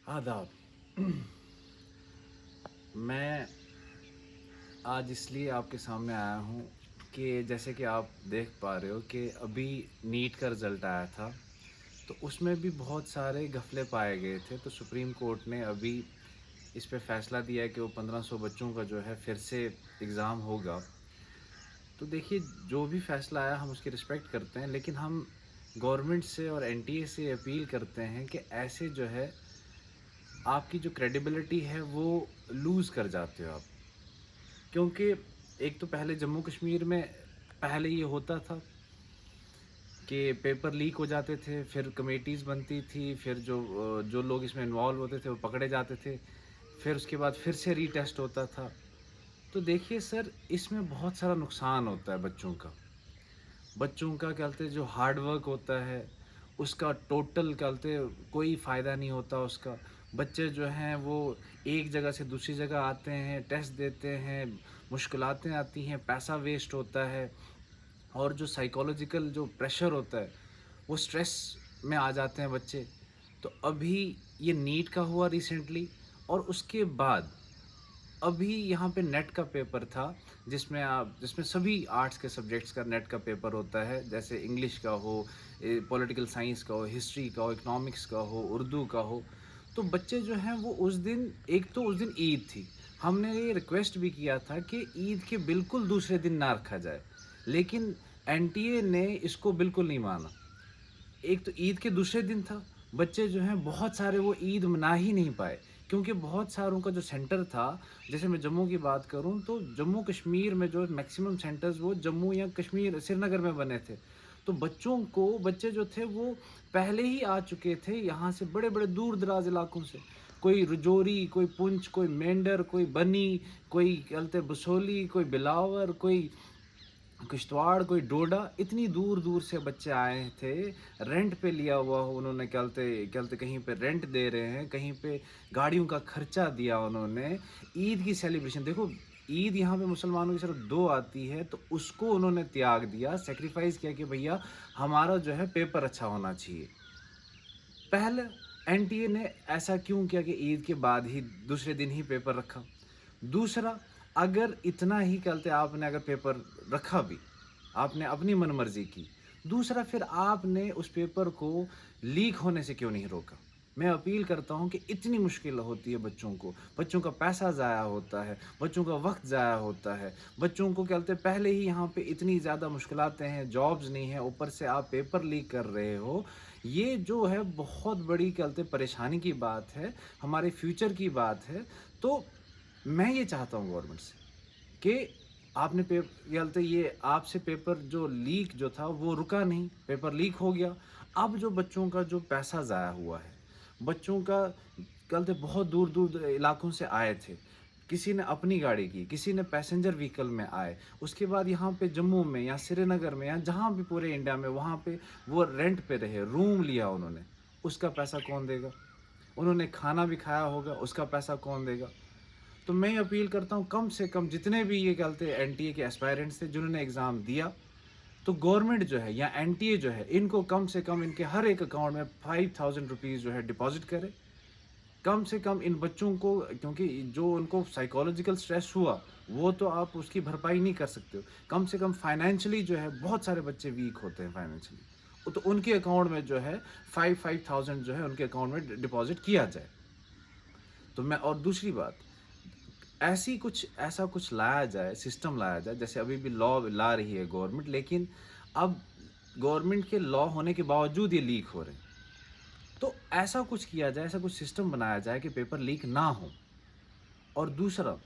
आदाब। मैं आज इसलिए आपके सामने आया हूँ कि जैसे कि आप देख पा रहे हो कि अभी नीट का रिज़ल्ट आया था, तो उसमें भी बहुत सारे घपले पाए गए थे। तो सुप्रीम कोर्ट ने अभी इस पे फ़ैसला दिया है कि वो 1500 बच्चों का जो है फिर से एग्ज़ाम होगा। तो देखिए, जो भी फ़ैसला आया हम उसकी रिस्पेक्ट करते हैं, लेकिन हम गवर्नमेंट से और एनटीए से अपील करते हैं कि ऐसे जो है आपकी जो क्रेडिबिलिटी है वो लूज़ कर जाते हो आप। क्योंकि एक तो पहले जम्मू कश्मीर में पहले ये होता था कि पेपर लीक हो जाते थे, फिर कमेटीज़ बनती थी, फिर जो लोग इसमें इन्वॉल्व होते थे वो पकड़े जाते थे, फिर उसके बाद फिर से रीटेस्ट होता था। तो देखिए सर, इसमें बहुत सारा नुकसान होता है बच्चों का। बच्चों का क्या बोलते हैं जो हार्ड वर्क होता है, उसका टोटल क्या बोलते हैं कोई फ़ायदा नहीं होता उसका। बच्चे जो हैं वो एक जगह से दूसरी जगह आते हैं, टेस्ट देते हैं, मुश्किलातें आती हैं, पैसा वेस्ट होता है और जो साइकोलॉजिकल जो प्रेशर होता है, वो स्ट्रेस में आ जाते हैं बच्चे। तो अभी ये नीट का हुआ रिसेंटली और उसके बाद अभी यहाँ पे नेट का पेपर था, जिसमें सभी आर्ट्स के सब्जेक्ट्स का नेट का पेपर होता है, जैसे इंग्लिश का हो, पॉलिटिकल साइंस का हो, हिस्ट्री का हो, इकोनॉमिक्स का हो, उर्दू का हो। तो बच्चे जो हैं वो उस दिन, एक तो उस दिन ईद थी, हमने ये रिक्वेस्ट भी किया था कि ईद के बिल्कुल दूसरे दिन ना रखा जाए, लेकिन एनटीए ने इसको बिल्कुल नहीं माना। एक तो ईद के दूसरे दिन था, बच्चे जो हैं बहुत सारे वो ईद मना ही नहीं पाए, क्योंकि बहुत सारों का जो सेंटर था, जैसे मैं जम्मू की बात करूँ तो जम्मू कश्मीर में जो मैक्सिमम सेंटर्स वो जम्मू या कश्मीर श्रीनगर में बने थे। तो बच्चे जो थे वो पहले ही आ चुके थे यहाँ से बड़े-बड़े दूर-दराज इलाकों से। कोई रजौरी, कोई पुंछ, कोई मेंढर, कोई बनी, कोई क्या बोलते हैं बसोली, कोई बिलावर, कोई किश्तवाड़, कोई डोडा, इतनी दूर-दूर से बच्चे आए थे। रेंट पे लिया हुआ हो उन्होंने, क्या बोलते कहीं पे रेंट दे रहे हैं, कहीं पे गाड़ियों का खर्चा दिया उन्होंने। ईद की सेलिब्रेशन देखो, ईद यहाँ पे मुसलमानों की सिर्फ 2 आती है, तो उसको उन्होंने त्याग दिया, सैक्रिफाइस किया कि भैया हमारा जो है पेपर अच्छा होना चाहिए। पहले एनटीए ने ऐसा क्यों किया कि ईद के बाद ही दूसरे दिन ही पेपर रखा? दूसरा, अगर इतना ही कहते आपने अगर पेपर रखा भी, आपने अपनी मनमर्ज़ी की। दूसरा, फिर आपने उस पेपर को लीक होने से क्यों नहीं रोका? मैं अपील करता हूँ कि इतनी मुश्किल होती है बच्चों को, बच्चों का पैसा ज़ाया होता है, बच्चों का वक़्त ज़ाया होता है, बच्चों को क्या बोलते हैं पहले ही यहाँ पे इतनी ज़्यादा मुश्किलातें हैं, जॉब्स नहीं है, ऊपर से आप पेपर लीक कर रहे हो। ये जो है बहुत बड़ी क्या बोलते हैं परेशानी की बात है, हमारे फ्यूचर की बात है। तो मैं ये चाहता हूँ गवर्नमेंट से कि आपने क्या बोलते हैं ये आपसे पेपर जो लीक जो था वो रुका नहीं, पेपर लीक हो गया। अब जो बच्चों का जो पैसा ज़ाया हुआ है, बच्चों का क्या बोलते हैं बहुत दूर-दूर इलाकों से आए थे। किसी ने अपनी गाड़ी की, किसी ने पैसेंजर व्हीकल में आए, उसके बाद यहाँ पे जम्मू में या श्रीनगर में या जहाँ भी पूरे इंडिया में वहाँ पे वो रेंट पे रहे, रूम लिया उन्होंने, उसका पैसा कौन देगा? उन्होंने खाना भी खाया होगा, उसका पैसा कौन देगा? तो मैं अपील करता हूँ कम से कम जितने भी ये क्या बोलते हैं एनटीए के एस्पायरेंट्स थे जिन्होंने एग्ज़ाम दिया, तो गवर्नमेंट जो है या एनटीए जो है इनको कम से कम इनके हर एक अकाउंट में 5000 रुपीज़ जो है डिपॉज़िट करे। कम से कम इन बच्चों को, क्योंकि जो उनको साइकोलॉजिकल स्ट्रेस हुआ, वो तो आप उसकी भरपाई नहीं कर सकते हो। कम से कम फाइनेंशियली जो है बहुत सारे बच्चे वीक होते हैं फाइनेंशियली। तो उनके अकाउंट में जो है 5,000 जो है उनके अकाउंट में डिपॉज़िट किया जाए। तो मैं और दूसरी बात, ऐसा कुछ लाया जाए, सिस्टम लाया जाए, जैसे अभी भी लॉ ला रही है गवर्नमेंट, लेकिन अब गवर्नमेंट के लॉ होने के बावजूद ये लीक हो रहे हैं। तो ऐसा कुछ किया जाए, ऐसा कुछ सिस्टम बनाया जाए कि पेपर लीक ना हो। और दूसरा,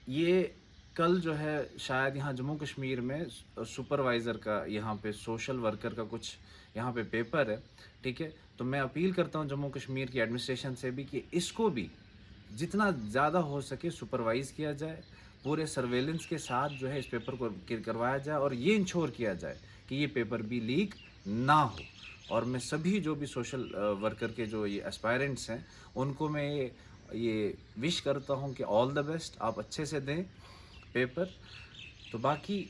ये कल जो है शायद यहाँ जम्मू कश्मीर में सुपरवाइज़र का, यहाँ पे सोशल वर्कर का कुछ यहाँ पे पेपर है, ठीक है? तो मैं अपील करता हूँ जम्मू कश्मीर की एडमिनिस्ट्रेशन से भी कि इसको भी जितना ज़्यादा हो सके सुपरवाइज़ किया जाए, पूरे सर्वेलेंस के साथ जो है इस पेपर को करवाया जाए और ये इंश्योर किया जाए कि ये पेपर भी लीक ना हो। और मैं सभी जो भी सोशल वर्कर के जो ये एस्पायरेंट्स हैं, उनको मैं ये विश करता हूँ कि ऑल द बेस्ट, आप अच्छे से दें पेपर। तो बाकी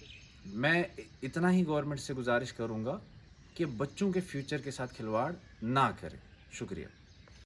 मैं इतना ही गवर्नमेंट से गुज़ारिश करूँगा कि बच्चों के फ्यूचर के साथ खिलवाड़ ना करें। शुक्रिया।